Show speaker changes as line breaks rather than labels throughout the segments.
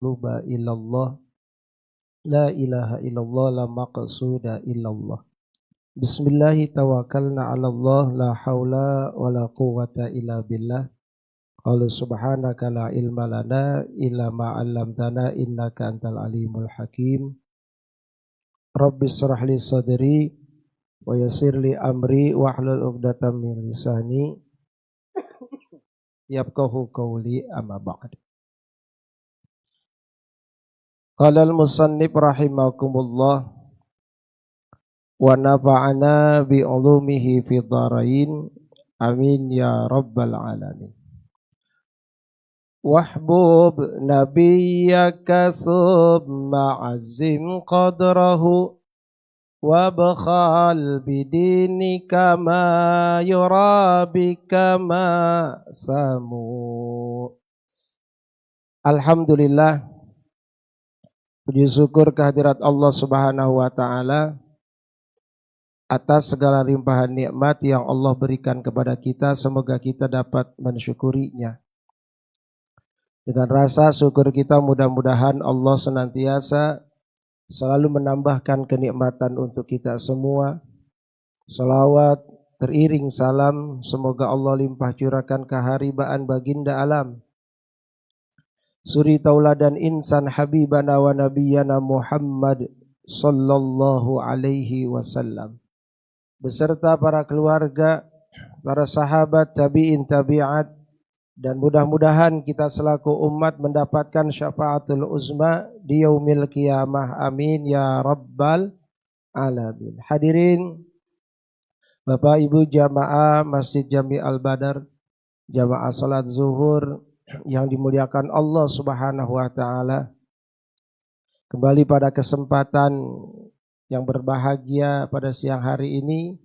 matluba illallah, la ilaha illallah, la maqsuda illallah. Bismillahi tawakkalna ala Allah, la hawla wa la quwwata illa billah. Qala subhanaka la ilma lana illa ma 'allamtana innaka antal alimul hakim. Rabbi shrah li sadri wa yassir li amri wahlul 'uqdatam min lisani yafqahu qawli, amma ba'd. Qala al-musannif rahimakumullah wa nafa'ana bi ulumihi fi dharain, amin ya rabbal alamin. Wahbub nabiyyaka summa azim qadrahu wabkhal bidinika ma yurabika ma samu. Alhamdulillah, puji syukur kehadirat Allah Subhanahu wa taala atas segala limpahan nikmat yang Allah berikan kepada kita. Semoga kita dapat mensyukurinya. Dengan rasa syukur kita, mudah-mudahan Allah senantiasa selalu menambahkan kenikmatan untuk kita semua. Salawat teriring salam semoga Allah limpah curahkan keharibaan baginda alam, suri tauladan insan habibana wa nabiyyana Muhammad sallallahu alaihi wasallam, beserta para keluarga, para sahabat, tabi'in, tabi'at, dan mudah-mudahan kita selaku umat mendapatkan syafaatul uzma di yaumil qiyamah, amin ya rabbal alamin. Hadirin Bapak Ibu jamaah Masjid Jami Al-Badar, jamaah salat zuhur yang dimuliakan Allah Subhanahu wa taala. Kembali pada kesempatan yang berbahagia pada siang hari ini,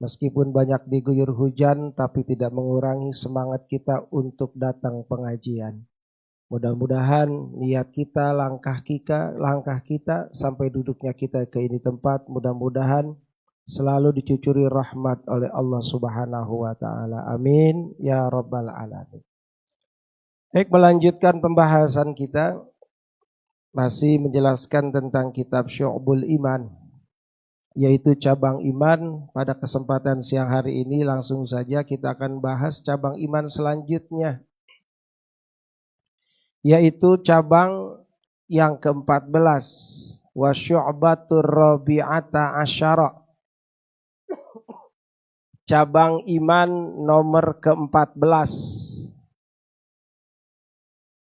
meskipun banyak diguyur hujan, tapi tidak mengurangi semangat kita untuk datang pengajian. Mudah-mudahan niat kita, langkah kita sampai duduknya kita ke ini tempat, mudah-mudahan selalu dicucuri rahmat oleh Allah Subhanahu wa taala. Amin ya rabbal alamin. Baik, melanjutkan pembahasan kita, masih menjelaskan tentang kitab Syu'bul Iman, yaitu cabang iman. Pada kesempatan siang hari ini langsung saja kita akan bahas cabang iman selanjutnya, yaitu cabang yang ke-14, wa syu'batur rabi'ata asyara, cabang iman nomor ke-14,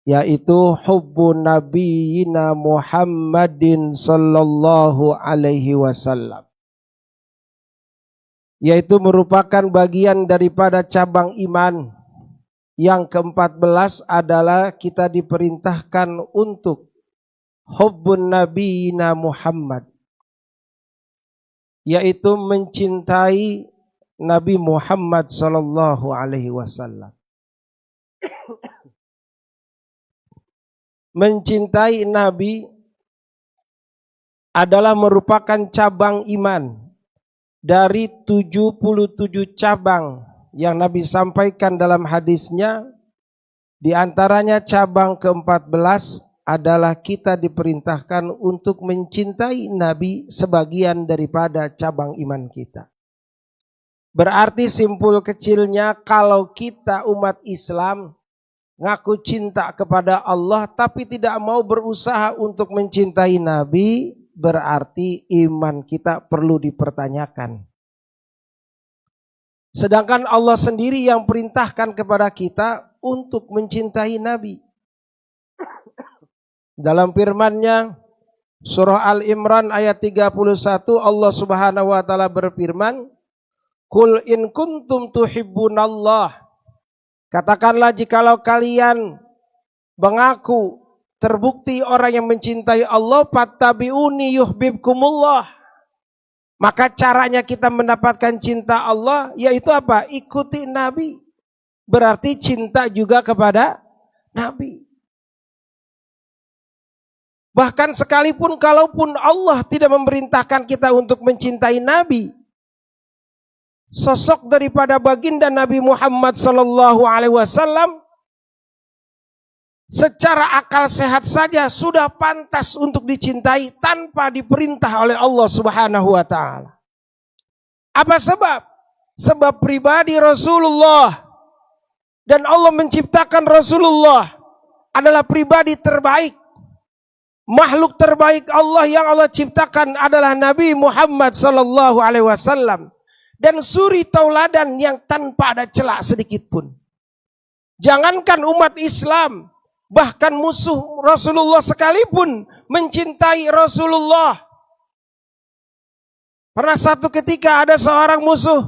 yaitu hubbun nabiyina Muhammadin sallallahu alaihi wasallam, yaitu merupakan bagian daripada cabang iman. Yang ke-14 adalah kita diperintahkan untuk hubbun nabiyina Muhammad, yaitu mencintai Nabi Muhammad sallallahu alaihi wasallam. Mencintai Nabi adalah merupakan cabang iman dari 77 cabang yang Nabi sampaikan dalam hadisnya. Di antaranya cabang ke-14 adalah kita diperintahkan untuk mencintai Nabi sebagian daripada cabang iman kita. Berarti simpul kecilnya, kalau kita umat Islam ngaku cinta kepada Allah tapi tidak mau berusaha untuk mencintai Nabi, berarti iman kita perlu dipertanyakan. Sedangkan Allah sendiri yang perintahkan kepada kita untuk mencintai Nabi. Dalam firman-Nya surah Al-Imran ayat 31, Allah Subhanahu wa taala berfirman, "Qul in kuntum tuhibbunallah." Katakanlah, jikalau kalian mengaku terbukti orang yang mencintai Allah, fattabi'uni yuhibbukumullah. Maka caranya kita mendapatkan cinta Allah yaitu apa? Ikuti Nabi. Berarti cinta juga kepada Nabi. Bahkan sekalipun kalaupun Allah tidak memerintahkan kita untuk mencintai Nabi, sosok daripada baginda Nabi Muhammad sallallahu alaihi wasallam secara akal sehat saja sudah pantas untuk dicintai tanpa diperintah oleh Allah Subhanahu wa taala. Apa sebab? Sebab pribadi Rasulullah dan Allah menciptakan Rasulullah adalah pribadi terbaik. Makhluk terbaik Allah yang Allah ciptakan adalah Nabi Muhammad sallallahu alaihi wasallam dan suri tauladan yang tanpa ada celah sedikit pun. Jangankan umat Islam, bahkan musuh Rasulullah sekalipun mencintai Rasulullah. Pernah satu ketika ada seorang musuh,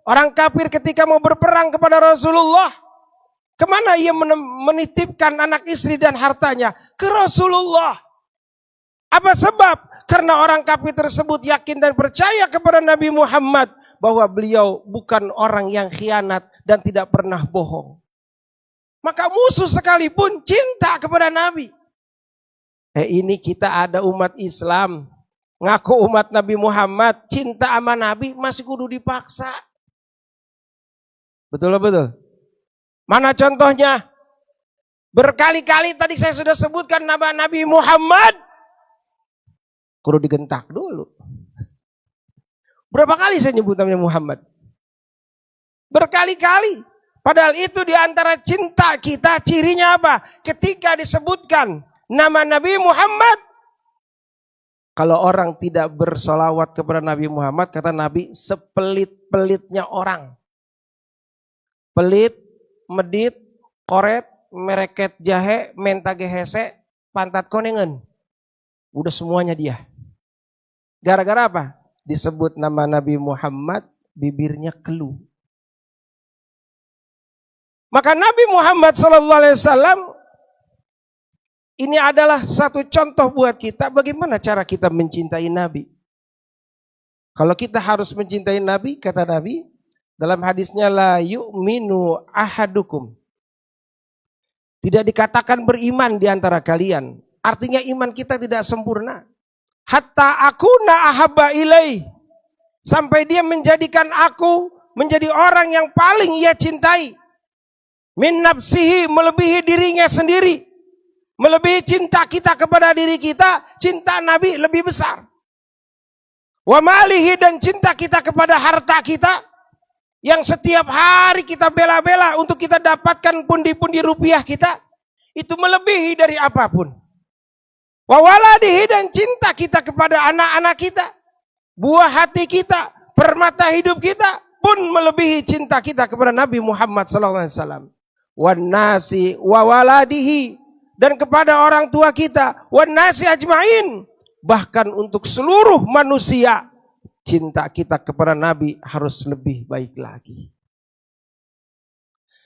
orang kafir ketika mau berperang kepada Rasulullah, kemana ia menitipkan anak istri dan hartanya? Ke Rasulullah. Apa sebab? Karena orang kafir tersebut yakin dan percaya kepada Nabi Muhammad bahwa beliau bukan orang yang khianat dan tidak pernah bohong. Maka musuh sekalipun cinta kepada Nabi. Ini kita ada umat Islam, ngaku umat Nabi Muhammad, cinta sama Nabi masih kudu dipaksa. Betul? Mana contohnya? Berkali-kali tadi saya sudah sebutkan nama Nabi Muhammad. Kudu digentak dulu. Berapa kali saya nyebut namanya Muhammad? Berkali-kali. Padahal itu diantara cinta kita, cirinya apa? Ketika disebutkan nama Nabi Muhammad. Kalau orang tidak bersolawat kepada Nabi Muhammad, kata Nabi, sepelit-pelitnya orang. Pelit, medit, koret, mereket jahe, mentage hese, pantat konengen. Udah semuanya dia. Gara-gara apa? Disebut nama Nabi Muhammad, bibirnya keluh. Maka Nabi Muhammad SAW ini adalah satu contoh buat kita bagaimana cara kita mencintai Nabi. Kalau kita harus mencintai Nabi, kata Nabi dalam hadisnya, la yu'minu ahadukum. Tidak dikatakan beriman di antara kalian. Artinya iman kita tidak sempurna. Hatta akuna ahabba ilai. Sampai dia menjadikan aku menjadi orang yang paling ia cintai. Min nafsihi, melebihi dirinya sendiri. Melebihi cinta kita kepada diri kita, cinta Nabi lebih besar. Wa malihi, dan cinta kita kepada harta kita. Yang setiap hari kita bela-bela untuk kita dapatkan pundi-pundi rupiah kita. Itu melebihi dari apapun. Wa waladihi, dan cinta kita kepada anak-anak kita, buah hati kita, permata hidup kita pun melebihi cinta kita kepada Nabi Muhammad SAW. Wan nasi wa waladihi, dan kepada orang tua kita, wan nasi ajmain, bahkan untuk seluruh manusia, cinta kita kepada Nabi harus lebih baik lagi.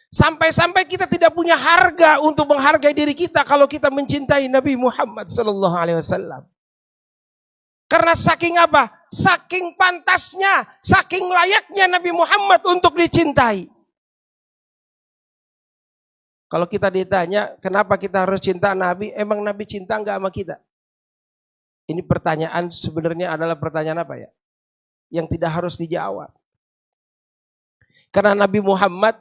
Sampai-sampai kita tidak punya harga untuk menghargai diri kita kalau kita mencintai Nabi Muhammad SAW. Karena saking apa? Saking pantasnya, saking layaknya Nabi Muhammad untuk dicintai. Kalau kita ditanya, kenapa kita harus cinta Nabi? Emang Nabi cinta enggak sama kita? Ini pertanyaan sebenarnya adalah pertanyaan apa ya? Yang tidak harus dijawab. Karena Nabi Muhammad,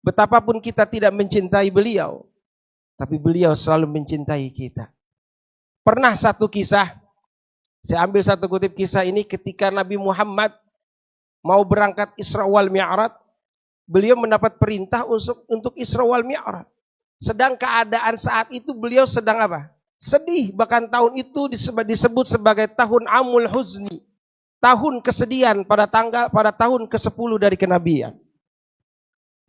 betapapun kita tidak mencintai beliau, tapi beliau selalu mencintai kita. Pernah satu kisah, saya ambil satu kutip kisah ini ketika Nabi Muhammad mau berangkat Isra wal Mi'raj, beliau mendapat perintah untuk Isra wal Mi'raj. Sedang keadaan saat itu beliau sedang apa? Sedih, bahkan tahun itu disebut sebagai tahun Amul Huzni, tahun kesedihan pada tahun ke-10 dari kenabian.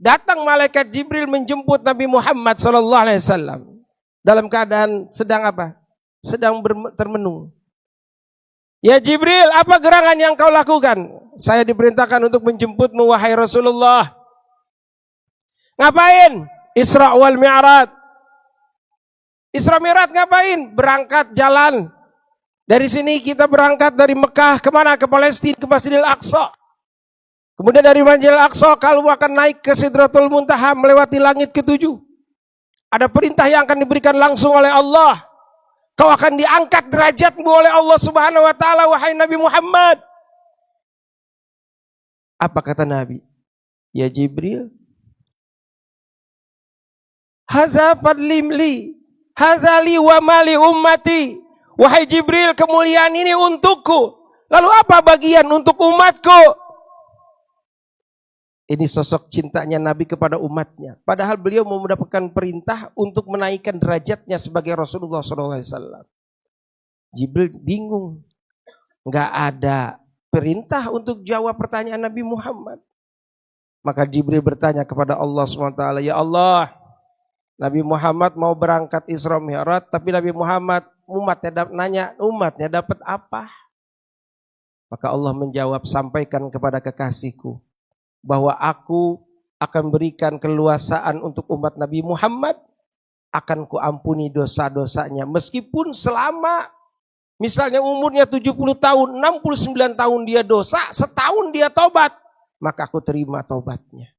Datang malaikat Jibril menjemput Nabi Muhammad SAW dalam keadaan sedang apa? Sedang termenung. Ya Jibril, apa gerangan yang kau lakukan? Saya diperintahkan untuk menjemputmu wahai Rasulullah. Ngapain? Isra wal Mi'raj. Isra Mi'raj ngapain? Berangkat jalan. Dari sini kita berangkat dari Mekah kemana? Ke Palestina, ke Masjidil Aqsa. Kemudian dari Masjidil Aqsa kalau akan naik ke Sidratul Muntaha, melewati langit ke-7. Ada perintah yang akan diberikan langsung oleh Allah. Kau akan diangkat derajatmu oleh Allah Subhanahu wa taala wahai Nabi Muhammad. Apa kata Nabi? Ya Jibril, Haza fadlim li, hazali wa mali ummati. Wahai Jibril, kemuliaan ini untukku. Lalu apa bagian untuk umatku? Ini sosok cintanya Nabi kepada umatnya. Padahal beliau mau mendapatkan perintah untuk menaikkan derajatnya sebagai Rasulullah SAW. Jibril bingung. Nggak ada perintah untuk jawab pertanyaan Nabi Muhammad. Maka Jibril bertanya kepada Allah SWT. Ya Allah, Nabi Muhammad mau berangkat Isra Mi'raj. Tapi Nabi Muhammad, umatnya dapat apa? Maka Allah menjawab, sampaikan kepada kekasihku bahwa aku akan berikan keluasaan untuk umat Nabi Muhammad, akan kuampuni dosa-dosanya. Meskipun selama misalnya umurnya 70 tahun, 69 tahun dia dosa, setahun dia tobat, maka aku terima tobatnya.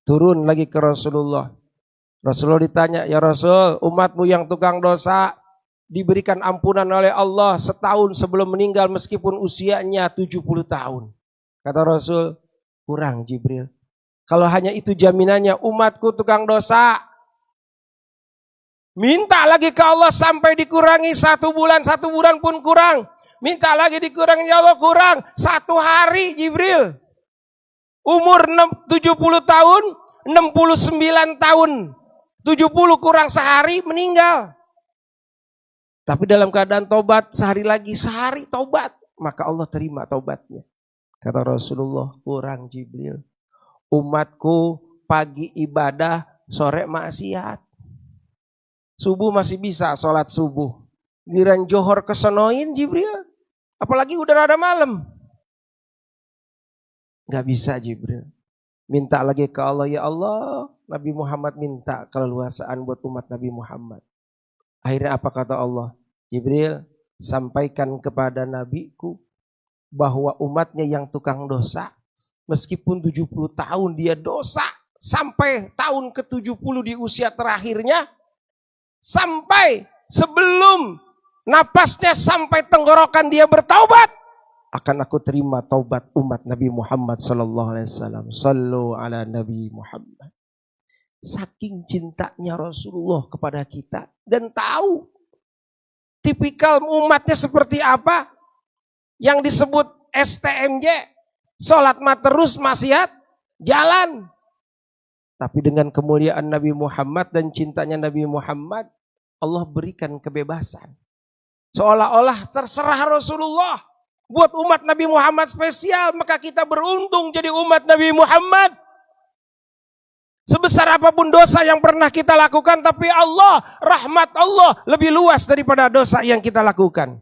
Turun lagi ke Rasulullah. Rasulullah ditanya, ya Rasul, umatmu yang tukang dosa diberikan ampunan oleh Allah setahun sebelum meninggal meskipun usianya 70 tahun. Kata Rasul, kurang Jibril. Kalau hanya itu jaminannya, umatku tukang dosa, minta lagi ke Allah sampai dikurangi 1 bulan, 1 bulan pun kurang. Minta lagi dikurangi, ya Allah kurang 1 hari Jibril. Umur 70 tahun, 69 tahun. 70 kurang sehari meninggal. Tapi dalam keadaan tobat, sehari tobat. Maka Allah terima tobatnya. Kata Rasulullah, kurang Jibril. Umatku pagi ibadah, sore maksiat. Subuh masih bisa sholat subuh. Giliran johor kesonoin Jibril. Apalagi udah rada malam. Gak bisa Jibril. Minta lagi ke Allah, ya Allah, Nabi Muhammad minta keleluasaan buat umat Nabi Muhammad. Akhirnya apa kata Allah? Jibril, sampaikan kepada nabiku bahwa umatnya yang tukang dosa, meskipun 70 tahun dia dosa, sampai tahun ke-70 di usia terakhirnya, sampai sebelum napasnya sampai tenggorokan dia bertaubat, akan aku terima taubat umat Nabi Muhammad SAW. Sallu ala Nabi Muhammad. Saking cintanya Rasulullah kepada kita, dan tahu tipikal umatnya seperti apa, yang disebut STMJ, sholat mah terus maksiat jalan. Tapi dengan kemuliaan Nabi Muhammad dan cintanya Nabi Muhammad, Allah berikan kebebasan. Seolah-olah terserah Rasulullah buat umat Nabi Muhammad spesial, maka kita beruntung jadi umat Nabi Muhammad. Sebesar apapun dosa yang pernah kita lakukan, tapi Allah, rahmat Allah lebih luas daripada dosa yang kita lakukan.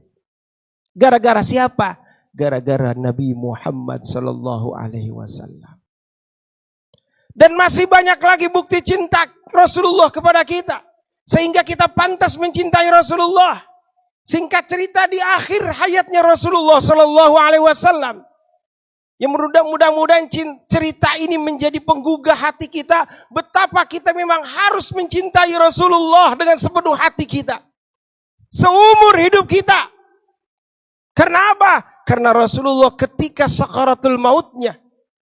Gara-gara siapa? Gara-gara Nabi Muhammad sallallahu alaihi wasallam. Dan masih banyak lagi bukti cinta Rasulullah kepada kita, sehingga kita pantas mencintai Rasulullah. Singkat cerita, di akhir hayatnya Rasulullah sallallahu alaihi wasallam, yang mudah-mudahan cerita ini menjadi penggugah hati kita, betapa kita memang harus mencintai Rasulullah dengan sepenuh hati kita, seumur hidup kita. Karena apa? Karena Rasulullah ketika sakaratul mautnya,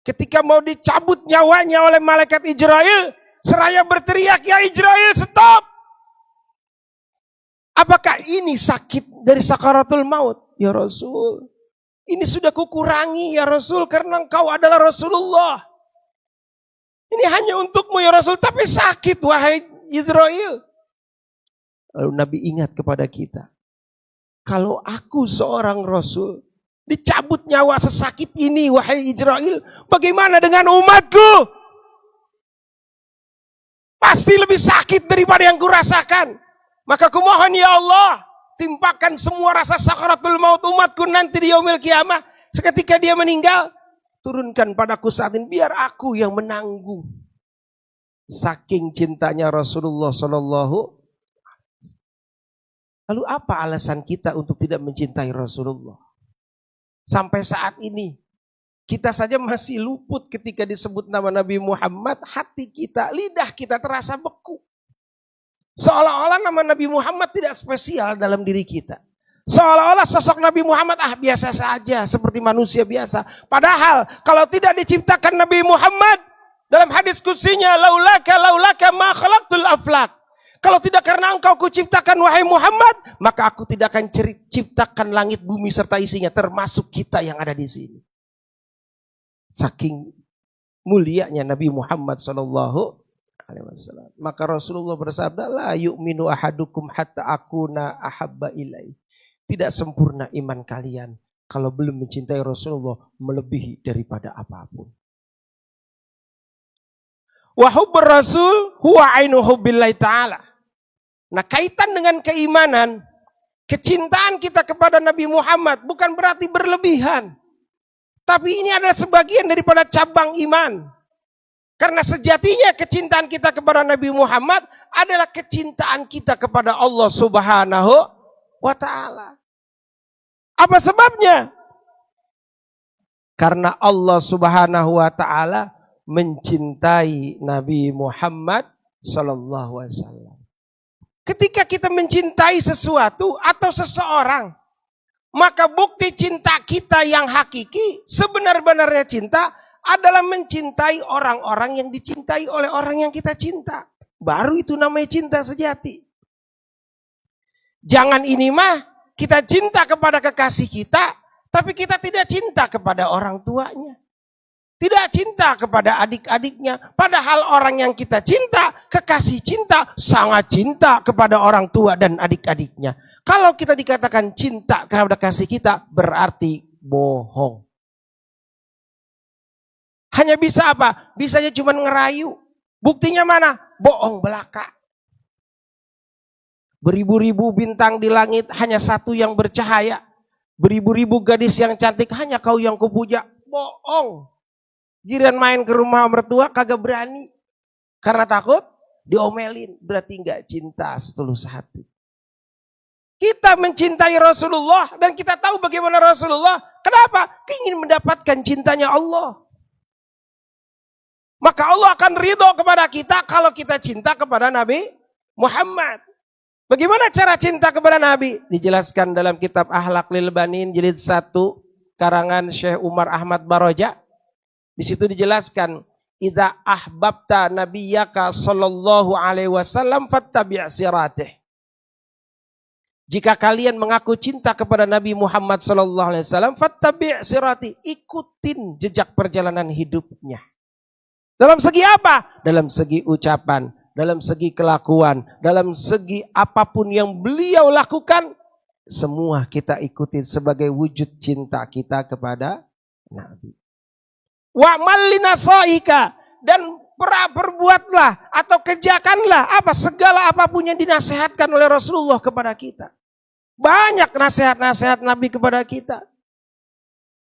ketika mau dicabut nyawanya oleh malaikat Israel, seraya berteriak, ya Israel stop. Apakah ini sakit dari sakaratul maut? Ya Rasul, ini sudah kukurangi ya Rasul, karena engkau adalah Rasulullah. Ini hanya untukmu ya Rasul, tapi sakit wahai Israel. Lalu Nabi ingat kepada kita, kalau aku seorang Rasul, dicabut nyawa sesakit ini wahai Israel, bagaimana dengan umatku? Pasti lebih sakit daripada yang kurasakan. Maka kumohon ya Allah, timpakan semua rasa sakaratul maut umatku nanti di yaumil kiamah. Seketika dia meninggal, turunkan padaku saat ini, biar aku yang menanggung. Saking cintanya Rasulullah sallallahu. Lalu apa alasan kita untuk tidak mencintai Rasulullah? Sampai saat ini, kita saja masih luput ketika disebut nama Nabi Muhammad, hati kita, lidah kita terasa beku. Seolah-olah nama Nabi Muhammad tidak spesial dalam diri kita. Seolah-olah sosok Nabi Muhammad biasa saja, seperti manusia biasa. Padahal kalau tidak diciptakan Nabi Muhammad Dalam hadis kutsinya, laulaka ma khalaqtul aflak. Kalau tidak karena engkau kuciptakan wahai Muhammad, maka aku tidak akan ciptakan langit, bumi serta isinya, termasuk kita yang ada di sini. Saking mulianya Nabi Muhammad sallallahu alaihi wasallam. Maka Rasulullah bersabda, la yu'minu ahadukum hatta akuna ahabba ilai. Tidak sempurna iman kalian kalau belum mencintai Rasulullah melebihi daripada apapun. Wa hubbur rasul huwa ainu hubbillahi ta'ala. Nah, kaitan dengan keimanan, kecintaan kita kepada Nabi Muhammad bukan berarti berlebihan. Tapi ini adalah sebagian daripada cabang iman. Karena sejatinya kecintaan kita kepada Nabi Muhammad adalah kecintaan kita kepada Allah Subhanahu wa ta'ala. Apa sebabnya? Karena Allah Subhanahu wa ta'ala mencintai Nabi Muhammad sallallahu alaihi wasallam. Ketika kita mencintai sesuatu atau seseorang, maka bukti cinta kita yang hakiki, sebenar-benarnya cinta adalah mencintai orang-orang yang dicintai oleh orang yang kita cinta. Baru itu namanya cinta sejati. Jangan ini mah kita cinta kepada kekasih kita, tapi kita tidak cinta kepada orang tuanya. Tidak cinta kepada adik-adiknya. Padahal orang yang kita cinta, kekasih cinta, sangat cinta kepada orang tua dan adik-adiknya. Kalau kita dikatakan cinta kepada kasih kita, berarti bohong. Hanya bisa apa? Bisanya cuma ngerayu. Buktinya mana? Bohong belaka. Beribu-ribu bintang di langit, hanya satu yang bercahaya. Beribu-ribu gadis yang cantik, hanya kau yang kupuja. Bohong. Giliran main ke rumah mertua kagak berani. Karena takut diomelin. Berarti enggak cinta setulus hati. Kita mencintai Rasulullah dan kita tahu bagaimana Rasulullah. Kenapa? Ingin mendapatkan cintanya Allah. Maka Allah akan ridho kepada kita kalau kita cinta kepada Nabi Muhammad. Bagaimana cara cinta kepada Nabi? Dijelaskan dalam kitab Akhlaq lil Banin jilid 1 karangan Syekh Umar Ahmad Baroja. Di situ dijelaskan, idza ahbabta nabiyyaka sallallahu alaihi wasallam fattabi' siratih. Jika kalian mengaku cinta kepada Nabi Muhammad sallallahu alaihi wasallam, fattabi' siratih, ikutin jejak perjalanan hidupnya. Dalam segi apa? Dalam segi ucapan, dalam segi kelakuan, dalam segi apapun yang beliau lakukan, semua kita ikuti sebagai wujud cinta kita kepada Nabi. Wa'mal linasaika, dan perbuatlah atau kerjakanlah segala apapun yang dinasihatkan oleh Rasulullah kepada kita. Banyak nasihat-nasihat Nabi kepada kita.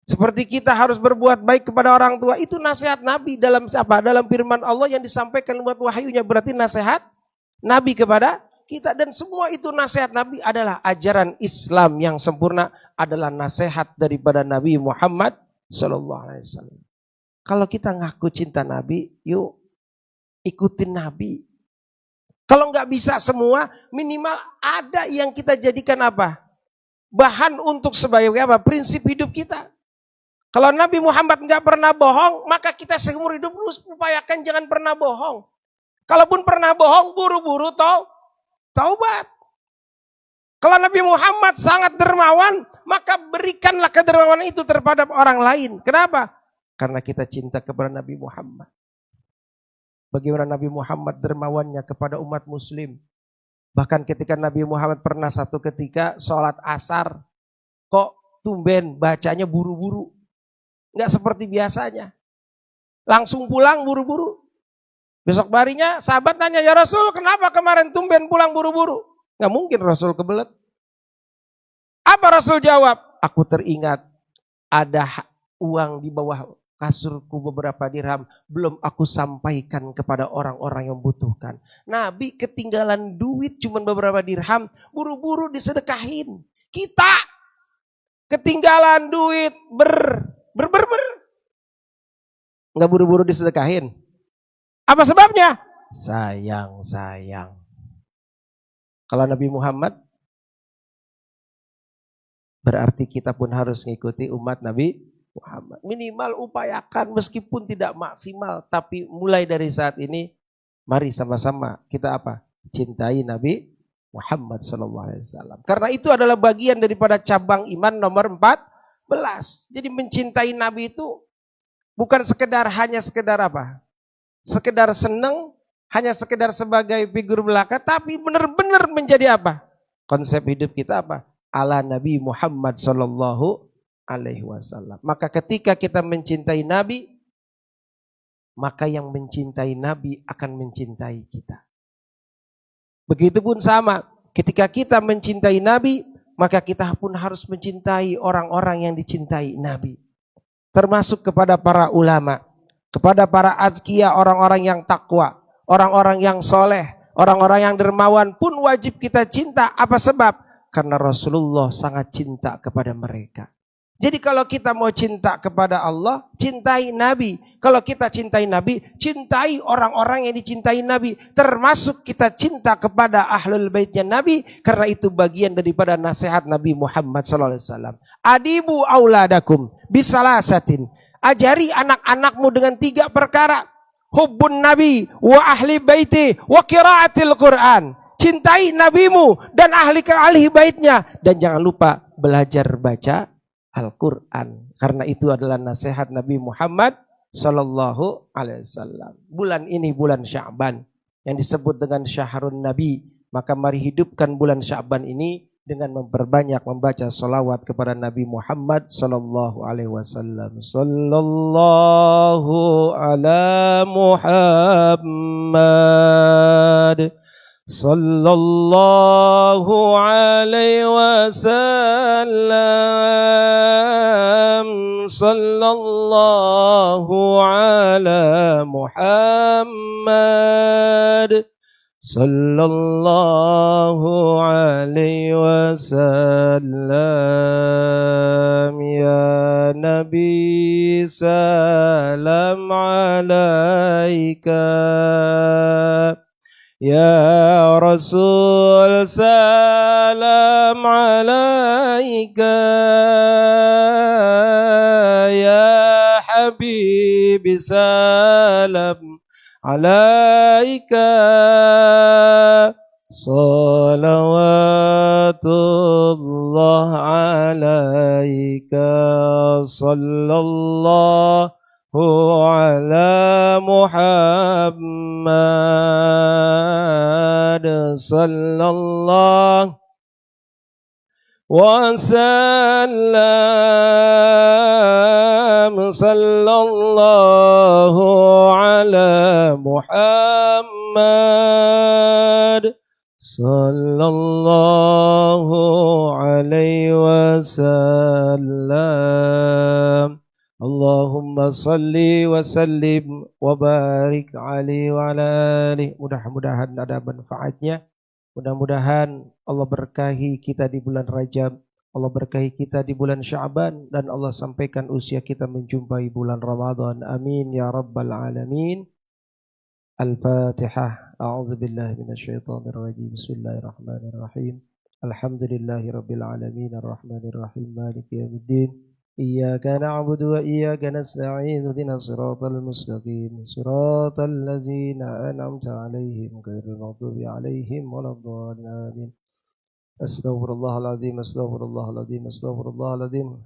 Seperti kita harus berbuat baik kepada orang tua, itu nasihat Nabi dalam apa? Dalam firman Allah yang disampaikan lewat wahyunya, berarti nasihat Nabi kepada kita. Dan semua itu nasihat Nabi adalah ajaran Islam yang sempurna, adalah nasihat daripada Nabi Muhammad sallallahu alaihi wasallam. Kalau kita ngaku cinta Nabi, yuk ikutin Nabi. Kalau nggak bisa semua, minimal ada yang kita jadikan apa? Bahan untuk sebagai apa? Prinsip hidup kita. Kalau Nabi Muhammad nggak pernah bohong, maka kita seumur hidup harus upayakan jangan pernah bohong. Kalaupun pernah bohong, buru-buru taubat. Kalau Nabi Muhammad sangat dermawan, maka berikanlah kedermawanan itu terhadap orang lain. Kenapa? Karena kita cinta kepada Nabi Muhammad. Bagaimana Nabi Muhammad dermawannya kepada umat muslim. Bahkan ketika Nabi Muhammad pernah satu ketika sholat asar, kok tumben bacanya buru-buru. Nggak seperti biasanya. Langsung pulang buru-buru. Besok barinya sahabat tanya, ya Rasul kenapa kemarin tumben pulang buru-buru? Nggak mungkin Rasul kebelet. Apa Rasul jawab? Aku teringat ada uang di bawah kasurku beberapa dirham, belum aku sampaikan kepada orang-orang yang membutuhkan. Nabi ketinggalan duit cuma beberapa dirham, buru-buru disedekahin. Kita ketinggalan duit nggak buru-buru disedekahin. Apa sebabnya? Sayang. Kalau Nabi Muhammad, berarti kita pun harus mengikuti umat Nabi Muhammad. Minimal upayakan meskipun tidak maksimal. Tapi mulai dari saat ini, mari sama-sama kita apa? Cintai Nabi Muhammad SAW. Karena itu adalah bagian daripada cabang iman nomor 14. Jadi mencintai Nabi itu bukan hanya sekedar apa? Sekedar senang, hanya sekedar sebagai figur belaka, tapi benar-benar menjadi apa? Konsep hidup kita apa? Ala Nabi Muhammad sallallahu alaihi wasallam. Maka ketika kita mencintai Nabi, maka yang mencintai Nabi akan mencintai kita. Begitupun sama, ketika kita mencintai Nabi, maka kita pun harus mencintai orang-orang yang dicintai Nabi. Termasuk kepada para ulama, kepada para azkiya, orang-orang yang takwa, orang-orang yang soleh, orang-orang yang dermawan pun wajib kita cinta. Apa sebab? Karena Rasulullah sangat cinta kepada mereka. Jadi kalau kita mau cinta kepada Allah, cintai Nabi. Kalau kita cintai Nabi, cintai orang-orang yang dicintai Nabi. Termasuk kita cinta kepada ahlul baitnya Nabi. Karena itu bagian daripada nasihat Nabi Muhammad SAW. Adibu auladakum bisalasatin. Ajari anak-anakmu dengan 3 perkara. Hubbun Nabi wa ahli baiti wa qiraatil Quran. Cintai nabimu dan ahli baitnya. Dan jangan lupa belajar baca Al-Quran. Karena itu adalah nasihat Nabi Muhammad Sallallahu Alaihi Wasallam. Bulan ini bulan Sya'ban yang disebut dengan Syahrun Nabi. Maka mari hidupkan bulan Sya'ban ini dengan memperbanyak membaca salawat kepada Nabi Muhammad Sallallahu Alaihi Wasallam. Sallallahu ala Muhammad. Sallallahu alaihi wasallam. Sallallahu ala Muhammad. Sallallahu alaihi wasallam. Ya Nabi salam alaika. Ya Rasul salam alaika. Ya Habib salam alaika. Salawatullah alaika. Sallallahu ala Muhammad sallallahu wa sallam. Sallallahu ala Muhammad sallallahu alaihi wasallam. Allahumma salli wa sallim wa barik alaihi wa ala alihi. Mudah-mudahan ada manfaatnya. Mudah-mudahan Allah berkahi kita di bulan Rajab. Allah berkahi kita di bulan Sya'ban. Dan Allah sampaikan usia kita menjumpai bulan Ramadan. Amin ya rabbal alamin. Al-Fatihah. A'udzu billahi minasyaitonir rajim. Bismillahirrahmanirrahim. Alhamdulillahi rabbil alamin. Arrahmanir rahim. Maliki yaumiddin. Iyyaka na'budu wa iyyaka nasta'in. Ihdinas siratal mustaqim. Siratal ladzina an'amta 'alaihim ghairil maghdubi 'alaihim waladdallin. Amin. Astaghfirullahal azim, astaghfirullahal azim, astaghfirullahal azim.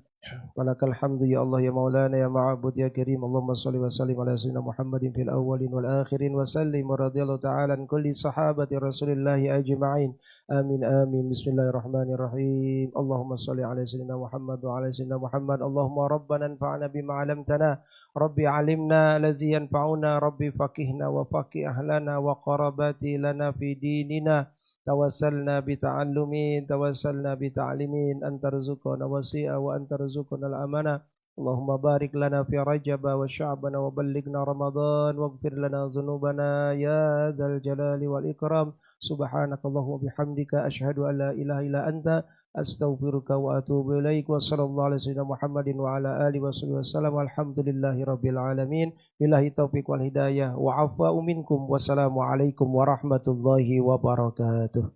Walakal hamdu ya Allah ya Maulana ya Ma'bud ya Karim. Allahumma shalli wa sallim ala sayyidina Muhammadin fil awwalin wal akhirin wa sallim wa radhiyallahu ta'ala an kulli sahabati Rasulillah ajma'in. Amin amin. Bismillahirrahmanirrahim. Allahumma shalli ala sayyidina Muhammad wa ala sayyidina Muhammad. Allahumma rabbana anfa'na bima 'allamtana. Rabbi 'allimna allazi yanfa'una. Rabbi faqihna wa faqih ahlana wa qarabati lana fi dinina. Tawassalna bita'allumin, tawassalna bita'alimin, antarzuqana wasi'a wa antarzuqana al-amana. Allahumma barik lana fi Rajaba wa Sya'bana wa ballighna Ramadan waghfir lana dhunubana ya dzal jalali wal ikram. Subhanakallahumma bihamdika asyhadu an la ilaha illa anta astaghfiruka wa atubu ilaik. Wa sallallahu ala sayyidina Muhammadin wa ala alihi wasallam. Alhamdulillahi rabbil alamin. Billahi taufiq wal hidayah wa afwa minkum. Wassalamu alaikum warahmatullahi wabarakatuh.